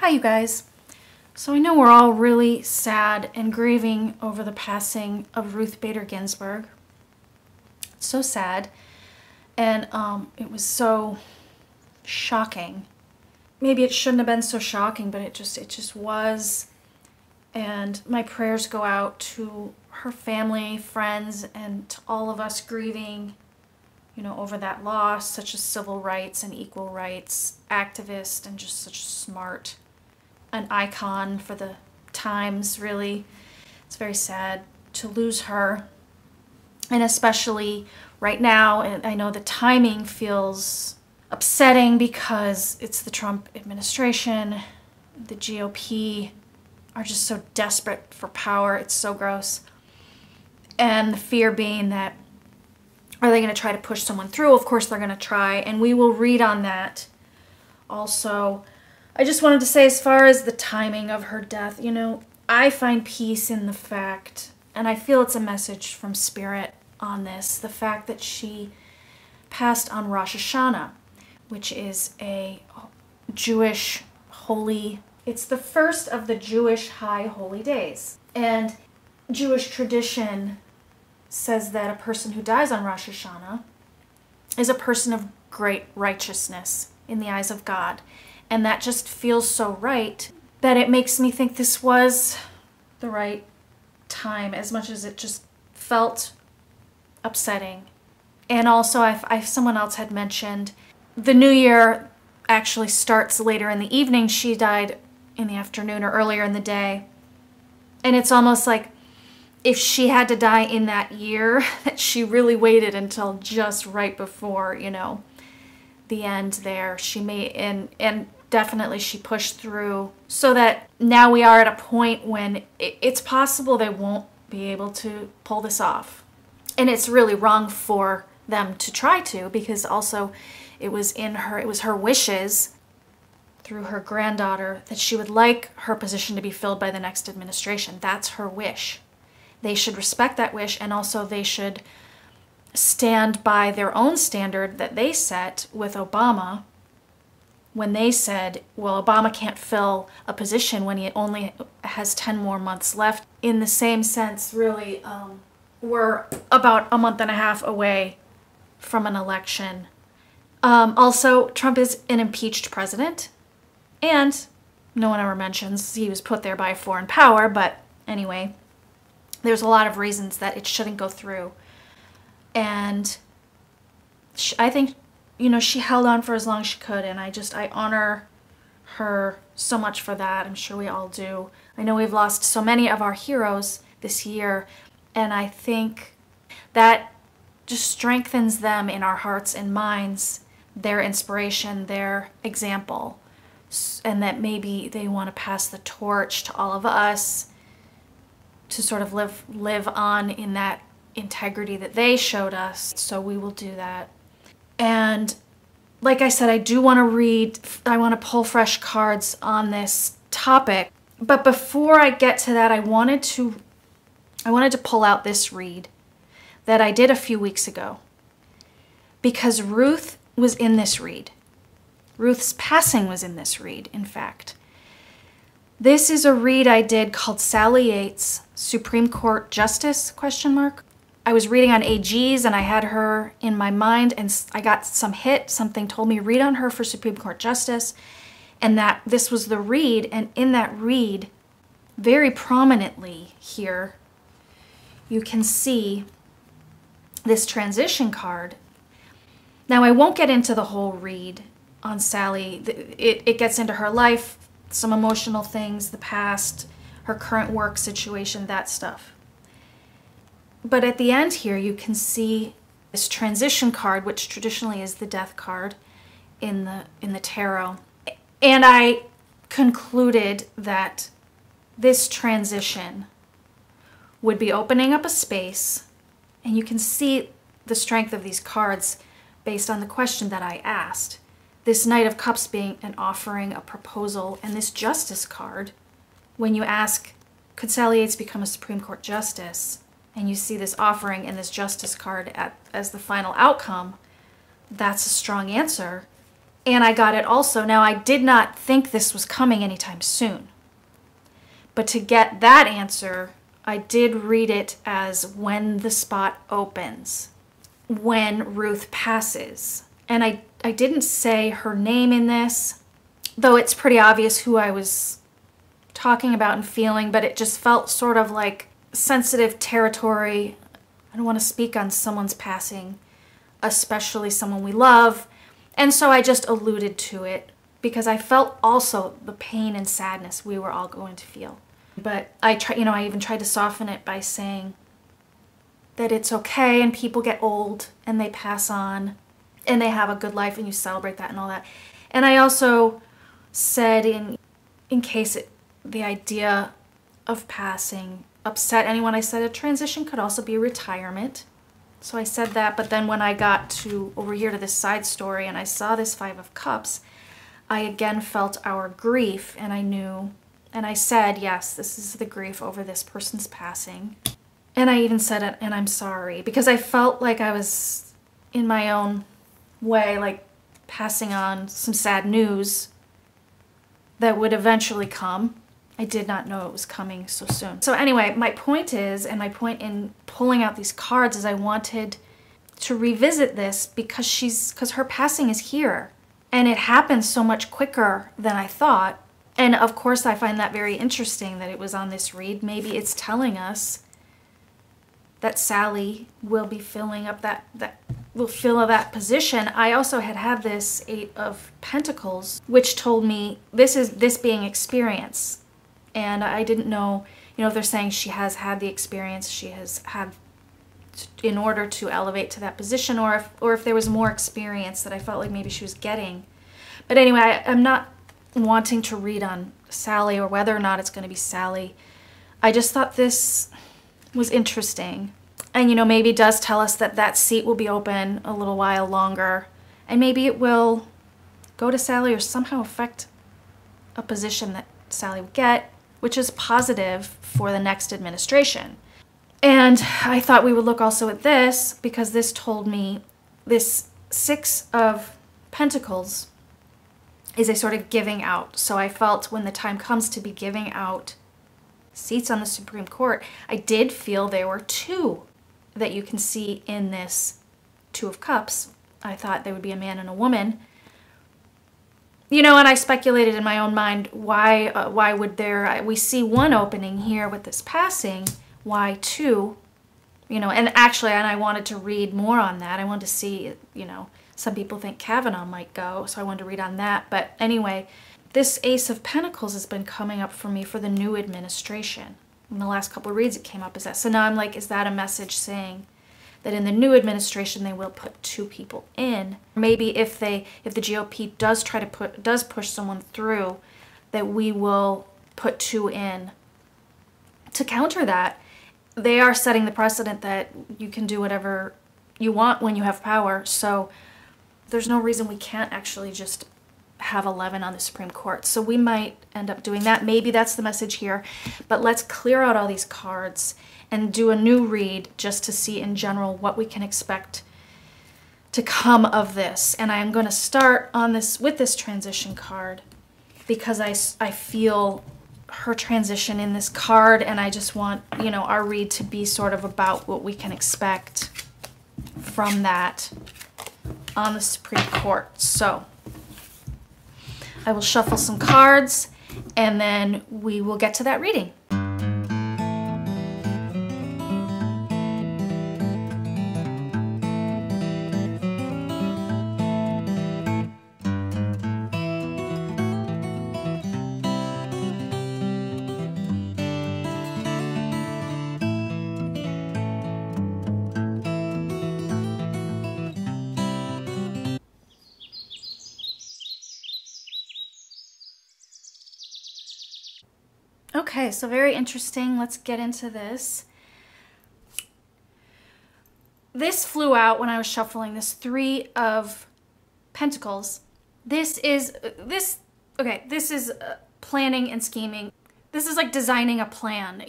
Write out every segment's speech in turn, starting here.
Hi, you guys. So I know we're all really sad and grieving over the passing of Ruth Bader Ginsburg. It's so sad, and it was so shocking. Maybe it shouldn't have been so shocking, but it just was. And my prayers go out to her family, friends, and to all of us grieving, over that loss. Such a civil rights and equal rights activist, and just such smart, an icon for the times, really. It's very sad to lose her. And especially right now, and I know the timing feels upsetting because it's the Trump administration. The GOP are just so desperate for power. It's so gross. And the fear being that, are they going to try to push someone through? Of course they're going to try, and we will read on that. Also, I just wanted to say, as far as the timing of her death, I find peace in the fact, and I feel it's a message from Spirit on this, the fact that she passed on Rosh Hashanah, which is a Jewish holy, it's the first of the Jewish high holy days. And Jewish tradition says that a person who dies on Rosh Hashanah is a person of great righteousness in the eyes of God. And that just feels so right that it makes me think this was the right time, as much as it just felt upsetting. And also, someone else had mentioned, the new year actually starts later in the evening. She died in the afternoon or earlier in the day. And it's almost like if she had to die in that year, that she really waited until just right before, the end there. She may, and definitely she pushed through, so that now we are at a point when it's possible they won't be able to pull this off. And it's really wrong for them to try to, because also it was her wishes through her granddaughter that she would like her position to be filled by the next administration. That's her wish. They should respect that wish, and also they should stand by their own standard that they set with Obama when they said, well, Obama can't fill a position when he only has 10 more months left. In the same sense, really, we're about a month and a half away from an election. Also, Trump is an impeached president, and no one ever mentions he was put there by a foreign power, but anyway, there's a lot of reasons that it shouldn't go through. And I think, she held on for as long as she could, and I honor her so much for that. I'm sure we all do. I know we've lost so many of our heroes this year, and I think that just strengthens them in our hearts and minds, their inspiration, their example, and that maybe they want to pass the torch to all of us to sort of live on in that integrity that they showed us. So we will do that. And like I said, I want to pull fresh cards on this topic. But before I get to that, I wanted to pull out this read that I did a few weeks ago, because Ruth was in this read. Ruth's passing was in this read, in fact. This is a read I did called Sally Yates, Supreme Court Justice, ? I was reading on AGs, and I had her in my mind, and I got something told me read on her for Supreme Court Justice, and that this was the read. And in that read, very prominently here, you can see this transition card. Now, I won't get into the whole read on Sally. It gets into her life, some emotional things, the past, her current work situation, that stuff. But at the end here, you can see this transition card, which traditionally is the death card in the tarot. And I concluded that this transition would be opening up a space, and you can see the strength of these cards based on the question that I asked. This Knight of Cups being an offering, a proposal, and this Justice card, when you ask, could Sally Yates become a Supreme Court Justice? And you see this offering and this Justice card as the final outcome, that's a strong answer. And I got it also. Now, I did not think this was coming anytime soon. But to get that answer, I did read it as when the spot opens, when Ruth passes. And I didn't say her name in this, though it's pretty obvious who I was talking about and feeling, but it just felt sort of like sensitive territory. I don't want to speak on someone's passing, especially someone we love. And so I just alluded to it because I felt also the pain and sadness we were all going to feel. But I even tried to soften it by saying that it's okay and people get old and they pass on and they have a good life and you celebrate that and all that. And I also said in case the idea of passing upset anyone, I said a transition could also be retirement. So I said that, but then when I got to over here to this side story and I saw this 5 of Cups, I again felt our grief, and I knew, and I said, yes, this is the grief over this person's passing. And I even said it, and I'm sorry, because I felt like I was in my own way, like passing on some sad news that would eventually come. I did not know it was coming so soon. So anyway, my point is, and my point in pulling out these cards is I wanted to revisit this because her passing is here. And it happened so much quicker than I thought. And of course I find that very interesting that it was on this read. Maybe it's telling us that Sally will be filling up will fill that position. I also had this 8 of Pentacles, which told me this being experience. And I didn't know, if they're saying she has had the experience she has had in order to elevate to that position, or if there was more experience that I felt like maybe she was getting. But anyway, I'm not wanting to read on Sally or whether or not it's going to be Sally. I just thought this was interesting. And, maybe it does tell us that seat will be open a little while longer. And maybe it will go to Sally or somehow affect a position that Sally would get, which is positive for the next administration. And I thought we would look also at this because this told me this 6 of Pentacles is a sort of giving out. So I felt when the time comes to be giving out seats on the Supreme Court, I did feel there were 2 that you can see in this 2 of Cups. I thought there would be a man and a woman. And I speculated in my own mind, why would we see 1 opening here with this passing, why 2? And actually, and I wanted to read more on that. I wanted to see, some people think Kavanaugh might go, so I wanted to read on that. But anyway, this Ace of Pentacles has been coming up for me for the new administration. In the last couple of reads, it came up as that. So now I'm like, is that a message saying that in the new administration they will put 2 people in? Maybe if the GOP does push someone through, that we will put 2 in to counter that. They are setting the precedent that you can do whatever you want when you have power. So there's no reason we can't actually just have 11 on the Supreme Court. So we might end up doing that. Maybe that's the message here. But let's clear out all these cards and do a new read just to see in general what we can expect to come of this. And I'm going to start on this with this transition card because I feel her transition in this card, and I just want, our read to be sort of about what we can expect from that on the Supreme Court. So I will shuffle some cards and then we will get to that reading. Okay, so very interesting. Let's get into this. This flew out when I was shuffling this 3 of Pentacles. This is planning and scheming. This is like designing a plan,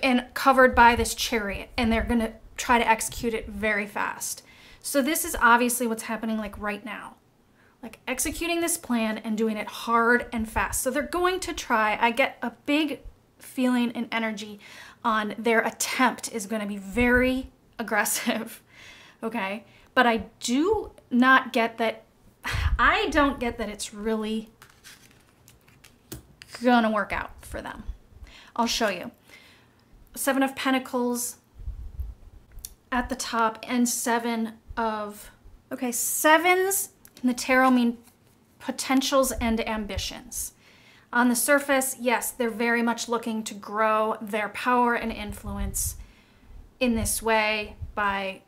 and covered by this Chariot, and they're going to try to execute it very fast. So this is obviously what's happening like right now. like executing this plan and doing it hard and fast. So they're going to try. I get a big feeling and energy on their attempt is going to be very aggressive, okay? But I do not get that, I don't get that it's really gonna work out for them. I'll show you. Seven of Pentacles at the top and Seven of, okay, sevens in the tarot mean potentials and ambitions. On the surface, yes, they're very much looking to grow their power and influence in this way by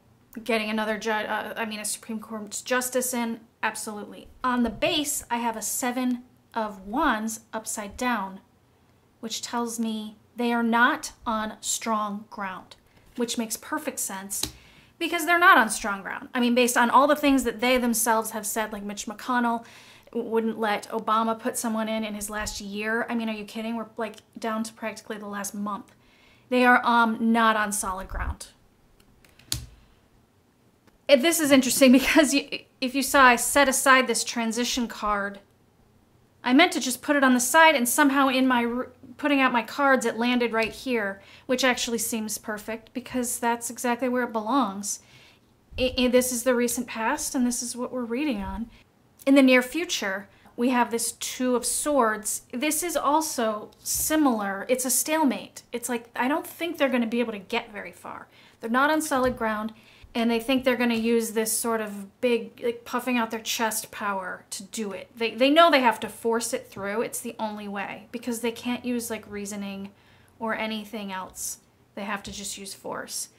getting another judge, a Supreme Court justice in, absolutely. On the base, I have a Seven of Wands upside down, which tells me they are not on strong ground, which makes perfect sense because they're not on strong ground. I mean, based on all the things that they themselves have said, like Mitch McConnell wouldn't let Obama put someone in his last year. I mean, are you kidding? We're like down to practically the last month. They are not on solid ground. This is interesting because if you saw, I set aside this transition card. I meant to just put it on the side, and somehow in my putting out my cards, it landed right here, which actually seems perfect because that's exactly where it belongs. This is the recent past, and this is what we're reading on. In the near future, we have this Two of Swords. This is also similar. It's a stalemate. It's like, I don't think they're going to be able to get very far. They're not on solid ground, and they think they're going to use this sort of big, like puffing out their chest power to do it. They know they have to force it through. It's the only way because they can't use like reasoning or anything else. They have to just use force.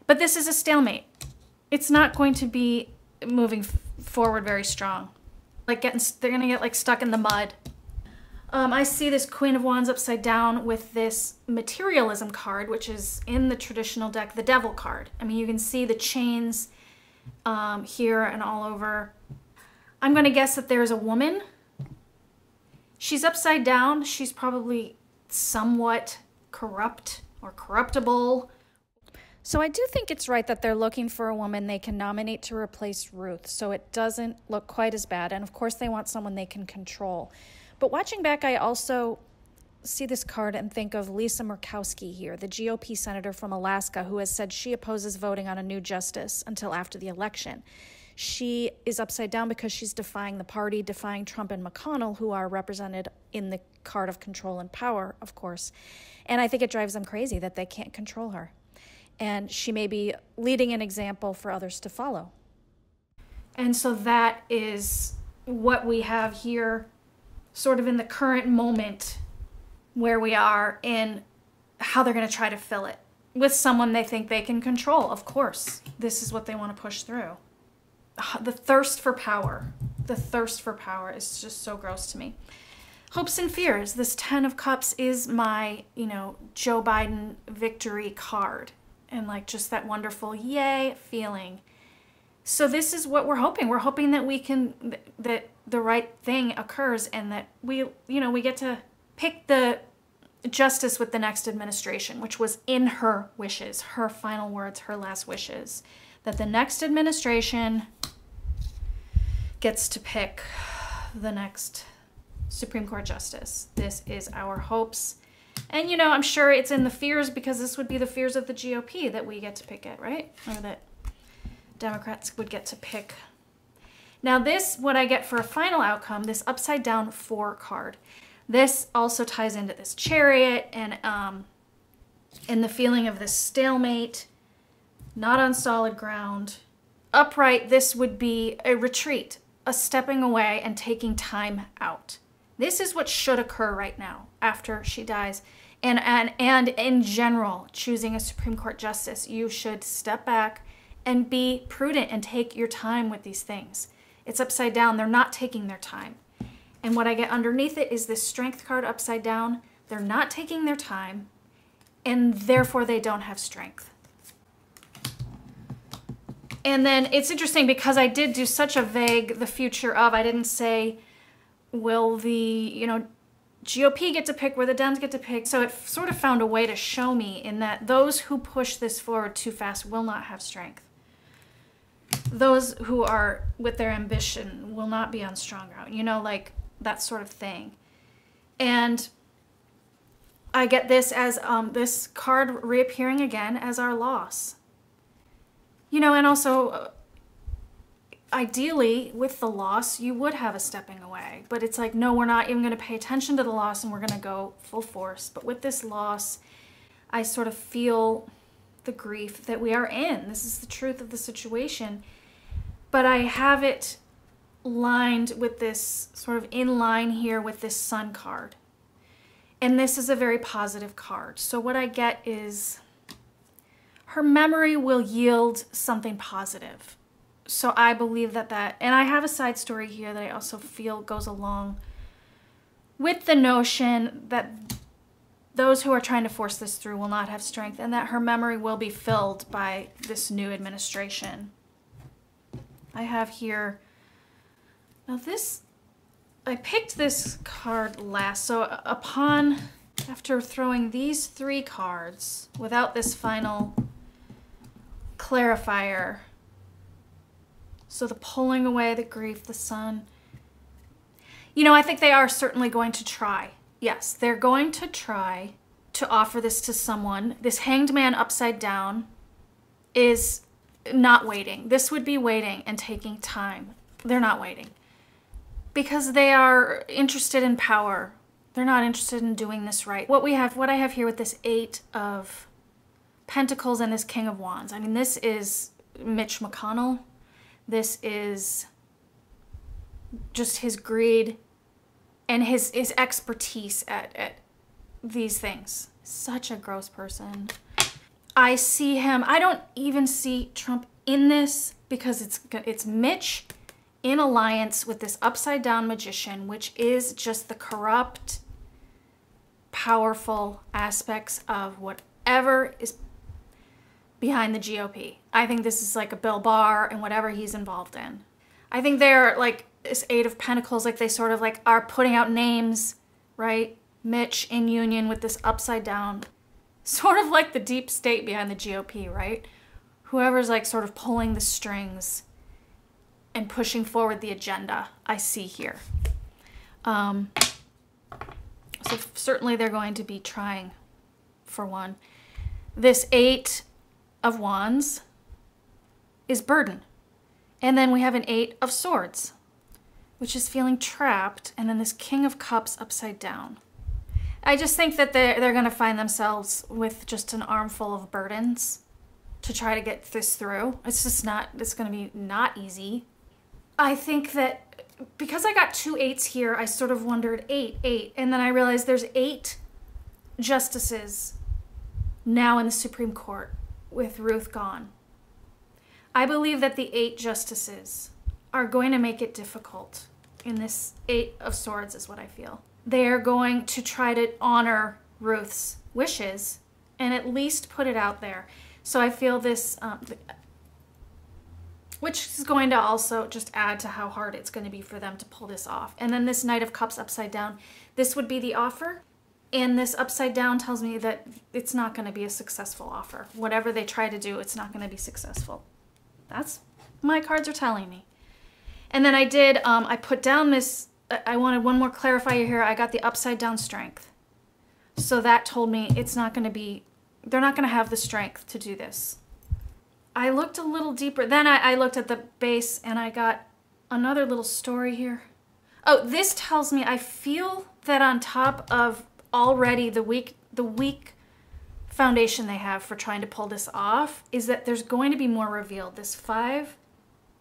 But this is a stalemate. It's not going to be moving forward very strong. Like they're going to get like stuck in the mud. I see this Queen of Wands upside down with this materialism card, which is in the traditional deck, the Devil card. I mean, you can see the chains here and all over. I'm going to guess that there's a woman. She's upside down. She's probably somewhat corrupt or corruptible. So I do think it's right that they're looking for a woman they can nominate to replace Ruth, so it doesn't look quite as bad. And of course, they want someone they can control. But watching back, I also see this card and think of Lisa Murkowski here, the GOP senator from Alaska who has said she opposes voting on a new justice until after the election. She is upside down because she's defying the party, defying Trump and McConnell, who are represented in the card of control and power, of course. And I think it drives them crazy that they can't control her. And she may be leading an example for others to follow. And so that is what we have here, sort of in the current moment where we are in how they're going to try to fill it with someone they think they can control. Of course, this is what they want to push through. The thirst for power. The thirst for power is just so gross to me. Hopes and fears. This 10 of Cups is my, Joe Biden victory card. And like just that wonderful yay feeling. So this is what we're hoping. We're hoping that that the right thing occurs and that we get to pick the justice with the next administration, which was in her wishes, her final words, her last wishes, that the next administration gets to pick the next Supreme Court justice. This is our hopes. And, I'm sure it's in the fears because this would be the fears of the GOP that we get to pick it, right? Or that Democrats would get to pick. Now this, what I get for a final outcome, this upside down 4 card. This also ties into this Chariot and the feeling of this stalemate, not on solid ground. Upright, this would be a retreat, a stepping away and taking time out. This is what should occur right now after she dies. And in general, choosing a Supreme Court justice, you should step back and be prudent and take your time with these things. It's upside down. They're not taking their time. And what I get underneath it is this Strength card upside down. They're not taking their time, and therefore they don't have strength. And then it's interesting because I did do such a vague, the future of, I didn't say, will the, GOP get to pick, where the Dems get to pick. So it sort of found a way to show me in that those who push this forward too fast will not have strength. those who are with their ambition will not be on strong ground, you know, like that sort of thing. And I get this as this card reappearing again as our loss. You know, and also, ideally, with the loss, you would have a stepping away. But it's like, no, we're not even going to pay attention to the loss and we're going to go full force. But with this loss, I sort of feel the grief that we are in. This is the truth of the situation. But I have it lined with this, sort of in line here with this Sun card. And this is a very positive card. So what I get is her memory will yield something positive. So I believe that, and I have a side story here that I also feel goes along with the notion that those who are trying to force this through will not have strength, and that her memory will be filled by this new administration. I have here, now this, I picked this card last, so after throwing these 3 cards without this final clarifier, so the pulling away, the grief, the Sun, you know, I think they are certainly going to try. Yes, they're going to try to offer this to someone. This Hanged Man upside down is not waiting. This would be waiting and taking time. They're not waiting because they are interested in power. They're not interested in doing this right. What I have here with this 8 of Pentacles and this King of Wands. I mean, this is Mitch McConnell. This is just his greed and his expertise at these things. Such a gross person. I see him, I don't even see Trump in this because it's Mitch in alliance with this upside down magician, which is just the corrupt, powerful aspects of whatever is behind the GOP. I think this is like a Bill Barr and whatever he's involved in. I think they're like this 8 of Pentacles, like they sort of like are putting out names, right? Mitch in union with this upside down, sort of like the deep state behind the GOP, right? Whoever's like sort of pulling the strings and pushing forward the agenda, I see here. So certainly they're going to be trying for one. This 8 of Wands is burden. And then we have an 8 of Swords, which is feeling trapped. And then this King of Cups upside down. I just think that they're going to find themselves with just an armful of burdens to try to get this through. It's just not, it's going to be not easy. I think that because I got 2 8s here, I sort of wondered 8, 8. And then I realized there's 8 justices now in the Supreme Court with Ruth gone. I believe that the 8 justices are going to make it difficult in this 8 of Swords is what I feel. They are going to try to honor Ruth's wishes and at least put it out there. So I feel this, which is going to also just add to how hard it's going to be for them to pull this off. And then this Knight of Cups upside down, this would be the offer. And this upside down tells me that it's not going to be a successful offer. Whatever they try to do, it's not going to be successful. That's my cards are telling me. And then I did, I put down this, I wanted one more clarifier here. I got the upside down Strength. So that told me it's not going to be, they're not going to have the strength to do this. I looked a little deeper. Then I looked at the base and I got another little story here. Oh, this tells me I feel that on top of already the weak foundation they have for trying to pull this off is that there's going to be more revealed. This 5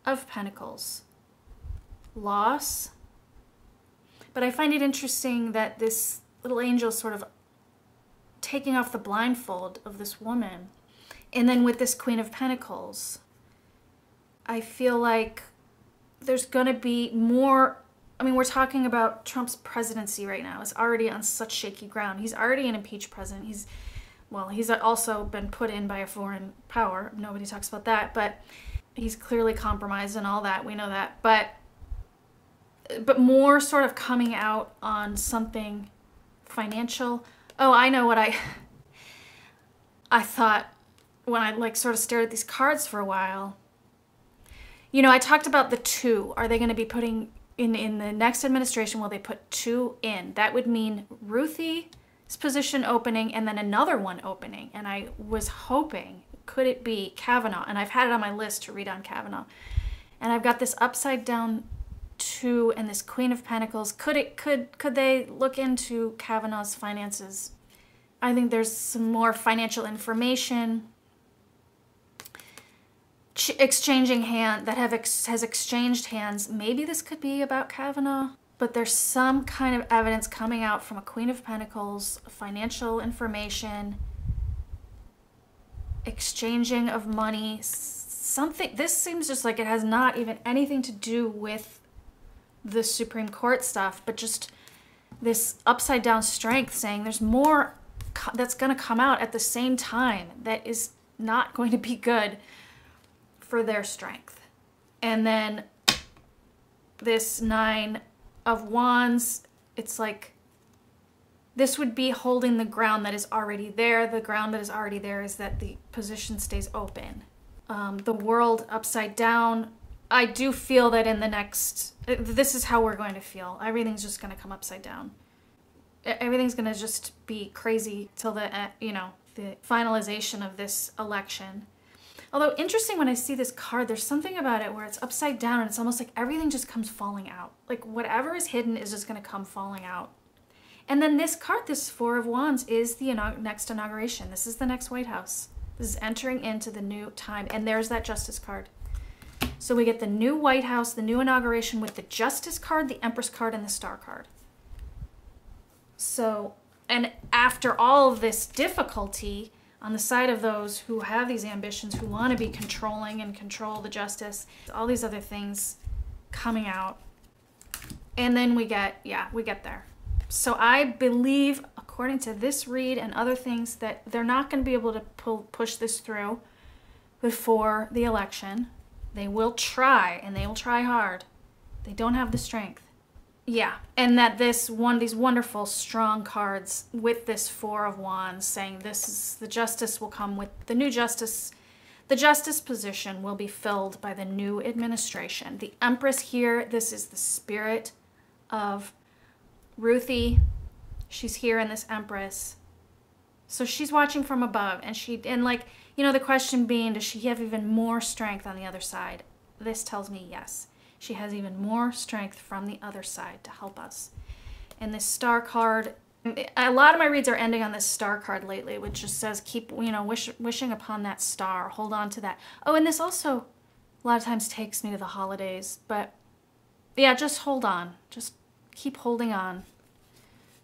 of Pentacles. Loss. But I find it interesting that this little angel sort of taking off the blindfold of this woman. And then with this Queen of Pentacles, I feel like there's going to be more. I mean, we're talking about Trump's presidency right now. It's already on such shaky ground. He's already an impeached president. He's also been put in by a foreign power. Nobody talks about that, but he's clearly compromised and all that. We know that. But more sort of coming out on something financial. Oh, I know what I thought when I like sort of stared at these cards for a while. You know, I talked about the 2. Are they going to be putting in the next administration, will they put 2 in? That would mean Ruthie's position opening and then another one opening. And I was hoping, could it be Kavanaugh? And I've had it on my list to read on Kavanaugh. And I've got this upside down 2 and this Queen of Pentacles. Could they look into Kavanaugh's finances? I think there's some more financial information exchanging hand that has exchanged hands. Maybe this could be about Kavanaugh, but there's some kind of evidence coming out from a Queen of Pentacles, financial information, exchanging of money, something. This seems just like it has not even anything to do with the Supreme Court stuff, but just this upside down strength saying there's more that's going to come out at the same time that is not going to be good for their strength. And then this 9 of Wands, it's like this would be holding the ground that is already there. The ground that is already there is that the position stays open. The World upside down, I do feel that in the next, this is how we're going to feel. Everything's just going to come upside down. Everything's going to just be crazy till the, the finalization of this election. Although interesting, when I see this card, there's something about it where it's upside down and it's almost like everything just comes falling out. Like whatever is hidden is just going to come falling out. And then this card, this 4 of Wands, is the next inauguration. This is the next White House. This is entering into the new time. And there's that Justice card. So we get the new White House, the new inauguration with the Justice card, the Empress card, and the Star card. So, and after all of this difficulty on the side of those who have these ambitions, who want to be controlling and control the justice, all these other things coming out. And then we get there. So I believe, according to this read and other things, that they're not going to be able to push this through before the election. They will try, and they will try hard. They don't have the strength. Yeah, and that these wonderful, strong cards with this 4 of Wands saying this is the justice will come with the new justice. The justice position will be filled by the new administration. The Empress here, this is the spirit of Ruthie. She's here in this Empress. So she's watching from above, and the question being, does she have even more strength on the other side? This tells me yes. She has even more strength from the other side to help us. And this Star card, a lot of my reads are ending on this Star card lately, which just says keep, wishing upon that star. Hold on to that. Oh, and this also a lot of times takes me to the holidays. But yeah, just hold on. Just keep holding on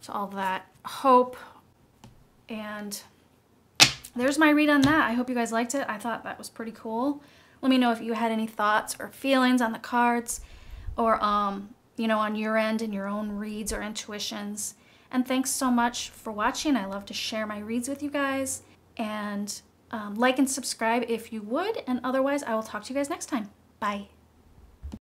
to all that hope. And there's my read on that. I hope you guys liked it. I thought that was pretty cool. Let me know if you had any thoughts or feelings on the cards or, on your end and your own reads or intuitions. And thanks so much for watching. I love to share my reads with you guys. And like and subscribe if you would. And otherwise, I will talk to you guys next time. Bye.